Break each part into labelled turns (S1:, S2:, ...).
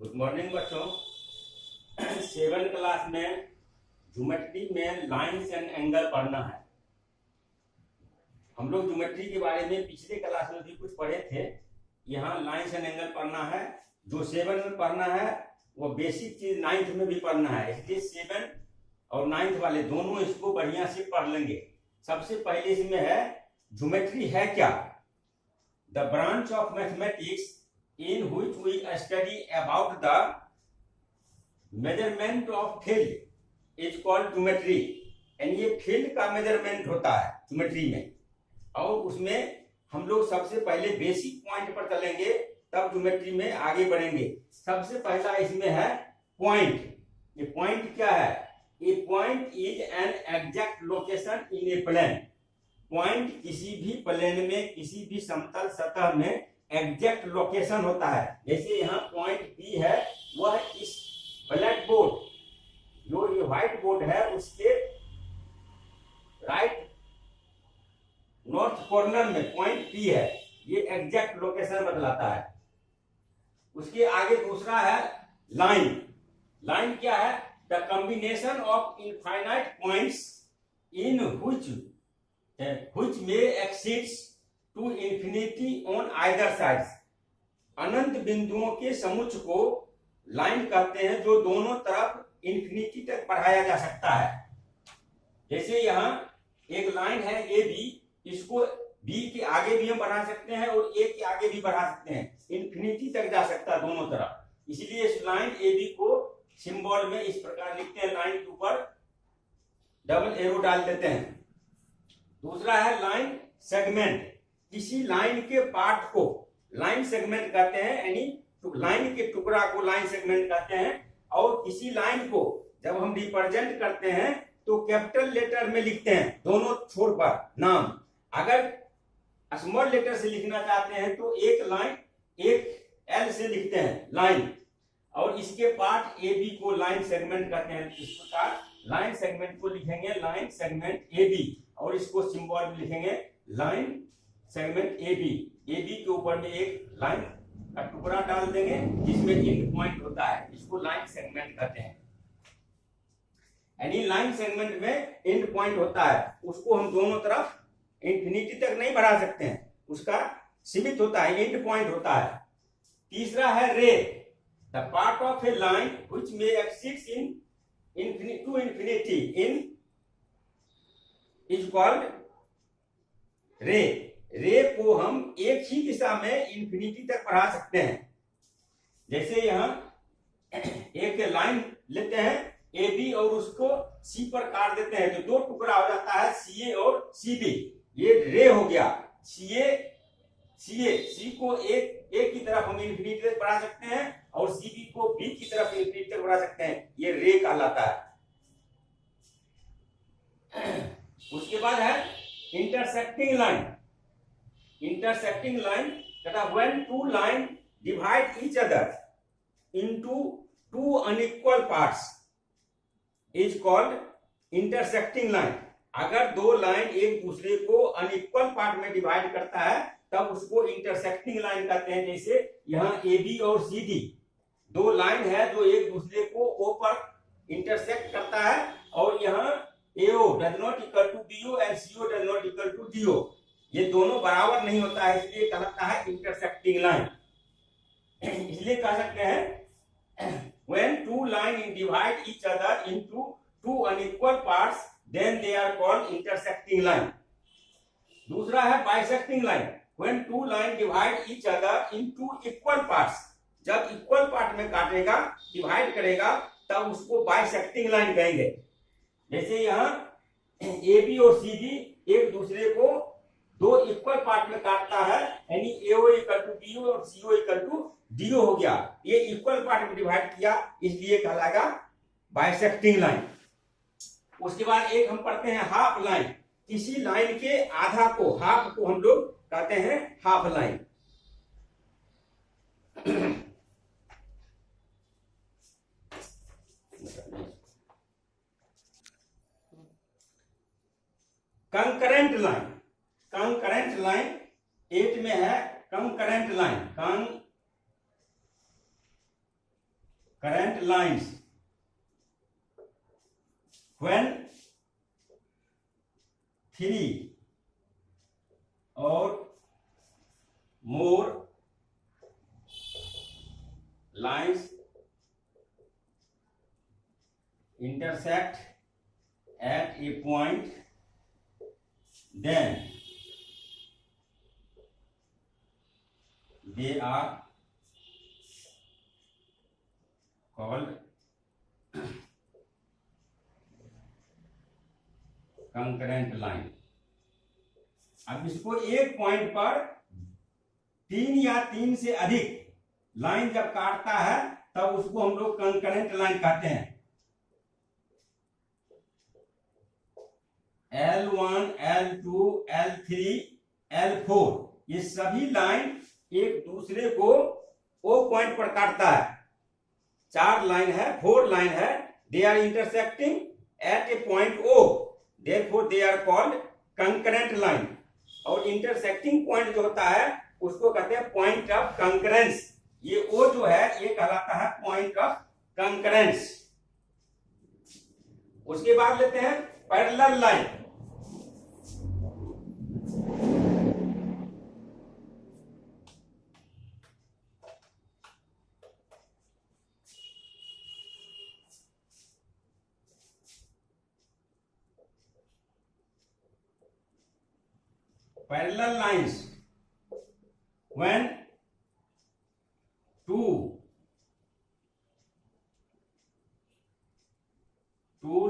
S1: Good morning बच्चों। Seven class में geometry में लाइंस एंड एंगल पढ़ना है। हम लोग ज्योमेट्री के बारे में पिछले क्लास में भी कुछ पढ़े थे। यहाँ लाइंस एंड एंगल पढ़ना है। जो सेवन में पढ़ना है वो बेसिक चीज नाइन्थ में भी पढ़ना है, इसलिए सेवन और नाइन्थ वाले दोनों इसको बढ़िया से पढ़ लेंगे। सबसे पहले इसमें है ज्योमेट्री है क्या। The branch of mathematics in which we study about the measurement of field is called geometry। यानी ये फील्ड का मेजरमेंट होता है ज्योमेट्री में, और उसमें हम लोग सबसे पहले बेसिक पॉइंट पर चलेंगे, तब ज्योमेट्री में आगे बढ़ेंगे। सबसे पहला इसमें है पॉइंट। ये पॉइंट क्या है? A point is an exact location in a plane. Point किसी भी प्लेन में, किसी भी समतल सतह में एग्जैक्ट लोकेशन होता है। जैसे यहाँ पॉइंट पी है, वह इस ब्लैक बोर्ड, जो ये व्हाइट बोर्ड है, उसके राइट नॉर्थ कॉर्नर में पॉइंट पी है। ये एग्जैक्ट लोकेशन बतलाता है। उसके आगे दूसरा है लाइन। लाइन क्या है? The combination of infinite points in which may exceeds to infinity on either sides. अनंत बिंदुओं के समुच्चय को लाइन कहते हैं, जो दोनों तरफ इंफिनिटी तक बढ़ाया जा सकता है। जैसे यहाँ एक लाइन है ए बी, इसको बी के आगे भी हम बढ़ा सकते हैं और ए के आगे भी बढ़ा सकते हैं, इंफिनिटी तक जा सकता है दोनों तरफ। इसलिए इस लाइन ए बी को सिंबल में इस प्रकार लिखते हैं, लाइन के ऊपर डबल एरो डाल देते हैं। दूसरा है लाइन सेगमेंट। किसी लाइन के पार्ट को लाइन सेगमेंट कहते हैं, यानी लाइन के टुकड़ा को लाइन सेगमेंट कहते हैं। और किसी लाइन को जब हम रिप्रेजेंट करते हैं तो कैपिटल लेटर में लिखते हैं, दोनों छोर पर नाम। अगर स्मॉल लेटर से लिखना चाहते हैं तो एक लाइन एक एल से लिखते हैं लाइन, और इसके पार्ट ए बी को लाइन सेगमेंट कहते हैं। इस प्रकार लाइन सेगमेंट को लिखेंगे लाइन सेगमेंट ए बी, और इसको सिंबल में लिखेंगे line segment A B. A B के ऊपर में एक लाइन का टुकड़ा डाल देंगे जिसमें एंड पॉइंट होता है, इसको लाइन सेगमेंट कहते हैं। यानी लाइन सेगमेंट में एंड पॉइंट होता है, उसको हम दोनों तरफ इंफिनिटी तक नहीं बढ़ा सकते हैं, उसका सीमित होता है, एंड पॉइंट होता है। तीसरा है ray. The part of a line which may exceeds into infinity in is called ray. Ray को हम एक ही दिशा में इंफिनिटी तक बढ़ा सकते हैं। जैसे यहाँ एक लाइन लेते हैं ए बी और उसको सी पर काट देते हैं, तो दो टुकड़ा हो जाता है सी ए और सी बी। ये रे हो गया। सी को एक की तरफ हम इंफिनिटी तक बढ़ा सकते हैं और सी बी को बी की तरफ इंफिनिटी तक बढ़ा सकते हैं, ये रे कहलाता है। उसके बाद है intersecting line. Intersecting line, that is when two lines divide each other into two unequal parts is called intersecting line। अगर दो लाइन एक दूसरे को अनइक्वल पार्ट में डिवाइड करता है तब उसको इंटरसेक्टिंग लाइन कहते हैं। जैसे यहाँ ए बी और सी डी दो लाइन है जो एक दूसरे को ओ पर इंटरसेक्ट करता है, और यहाँ AO does not equal to BO and CO does not equal to DO, ये दोनों बराबर नहीं होता है, इसलिए कहलाता है इंटरसेक्टिंग लाइन। इसलिए कह सकते हैं when two lines divide each other into two unequal parts then they are called intersecting line। दूसरा है bisecting line। when two lines divide each other into equal parts, जब इक्वल पार्ट में काटेगा, divide करेगा, तब उसको bisecting line कहेंगे। जैसे यहाँ ए बी और सी बी एक दूसरे को दो इक्वल पार्ट में काटता है, यानी AO इक्वल टू BO और CO इक्वल टू DO हो गया। ये इक्वल पार्ट में डिवाइड किया, इसलिए कहलाएगा बाइसेक्टिंग लाइन। उसके बाद एक हम पढ़ते हैं हाफ लाइन। किसी लाइन के आधा को, हाफ को हम लोग कहते हैं half line. Concurrent line. Concurrent line 8 में है concurrent line. current lines when three or more lines intersect at a point, then they are called concurrent line. अब इसको एक पॉइंट पर तीन या तीन से अधिक लाइन जब काटता है तब उसको हम लोग कंकरेंट लाइन कहते हैं। L1, L2, L3, L4 ये सभी लाइन एक दूसरे को O पॉइंट पर काटता है। चार लाइन है, 4 लाइन है, they are intersecting at a point O, therefore they are called concurrent line। और इंटरसेक्टिंग पॉइंट जो होता है उसको कहते हैं पॉइंट ऑफ कंकरेंस। ये O जो है ये कहलाता है पॉइंट ऑफ कंकरेंस। उसके बाद लेते हैं parallel line. Parallel lines when two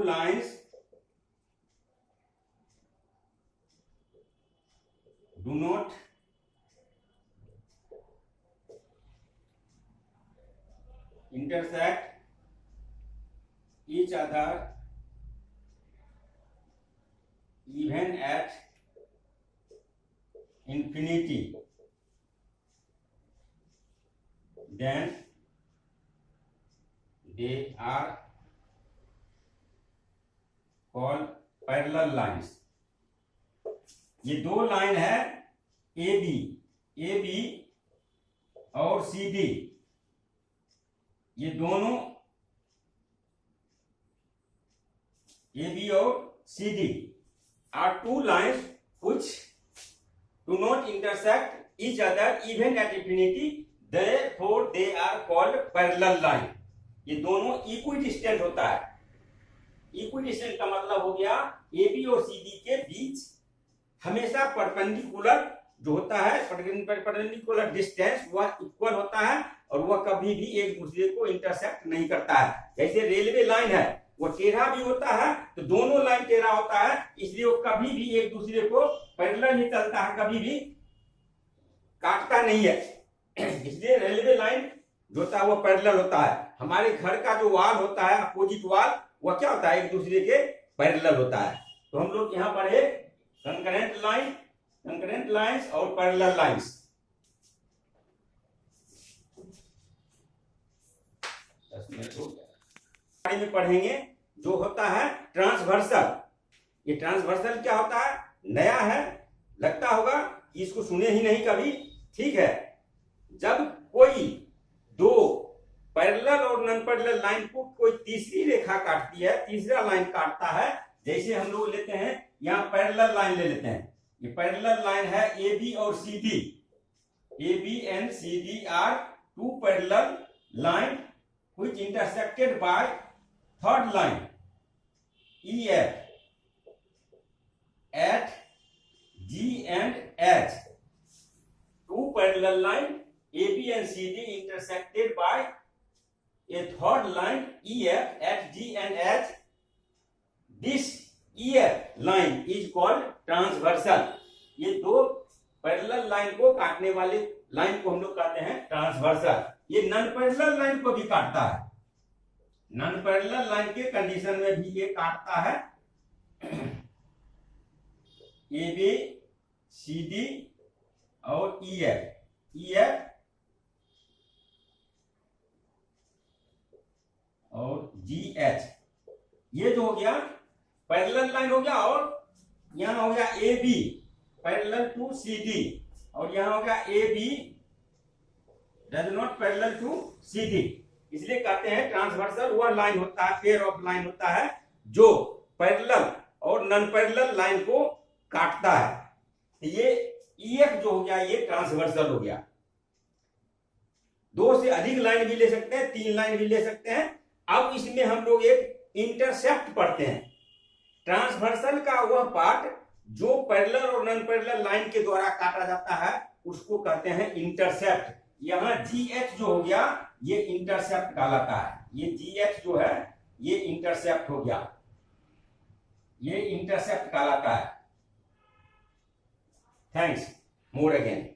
S1: lines do not intersect each other even at infinity, then they are called parallel lines। ये दो लाइन है AB और CD, ये दोनों AB और CD are two lines which do not intersect each other even at infinity, therefore they are called parallel line। ये दोनों equidistant होता है। इक्विडिस्टेंट का मतलब हो गया AB और CD के बीच हमेशा परपेंडिकुलर जो होता है, परपेंडिकुलर डिस्टेंस वह इक्वल होता है और वह कभी भी एक दूसरे को इंटरसेक्ट नहीं करता है। जैसे रेलवे लाइन है वो टेढ़ा भी होता है तो दोनों लाइन टेढ़ा होता है, इसलिए वो कभी भी एक दूसरे को पैरेलल ही चलता है, कभी भी काटता नहीं है। इसलिए रेलवे लाइन जो होता है वो पैरेलल होता है। हमारे घर का जो वॉल होता है अपोजिट वॉल वह क्या होता है, एक दूसरे के पैरेलल होता है। तो हम लोग यहाँ पर है कंकरेंट लाइन, कंकरेंट लाइंस और पैरेलल लाइंस। में पढ़ेंगे जो होता है ट्रांसवर्सल। ये ट्रांसवर्सल क्या होता है, नया है, लगता होगा इसको सुने ही नहीं कभी। ठीक है, जब कोई दो पैरेलल और नॉन पैरेलल लाइन को कोई तीसरी रेखा काटती है, तीसरा लाइन काटता है, जैसे हम लोग लेते हैं यहाँ पैरेलल लाइन ले लेते हैं। ये पैरेलल लाइन है AB और CD। AB and CD are two parallel line which intersected by third line EF at G and H। Two parallel line AB and CD intersected by a third line EF at G and H। This EF line is called transversal। ये दो parallel line को काटने वाले line को हम लोग कहते हैं ट्रांसवर्सल। ये नॉन पैरेलल लाइन को भी काटता है, नॉन पैरेलल लाइन के कंडीशन में भी ये काटता है। AB CD और EF और GH। ये जो हो गया पैरेलल लाइन हो गया, और यहां हो गया AB पैरेलल टू CD, और यहां हो गया AB does not parallel to CD। इसलिए कहते हैं ट्रांसवर्सल वह लाइन होता है, पेयर ऑफ लाइन होता है जो पैरेलल और नॉन पैरेलल लाइन को काटता है। तो ये EF जो हो गया ये ट्रांसवर्सल हो गया। 2 से अधिक लाइन भी ले सकते हैं, 3 लाइन भी ले सकते हैं। अब इसमें हम लोग एक इंटरसेप्ट पढ़ते हैं। ट्रांसवर्सल का वह पार्ट जो पैरेलल और नॉन पैरेलल लाइन के द्वारा काटा जाता है उसको कहते हैं इंटरसेप्ट। यहां GH जो हो गया ये इंटरसेप्ट कहलाता है। ये GH जो है ये इंटरसेप्ट हो गया, ये इंटरसेप्ट कहलाता है। थैंक्स मोर अगेन।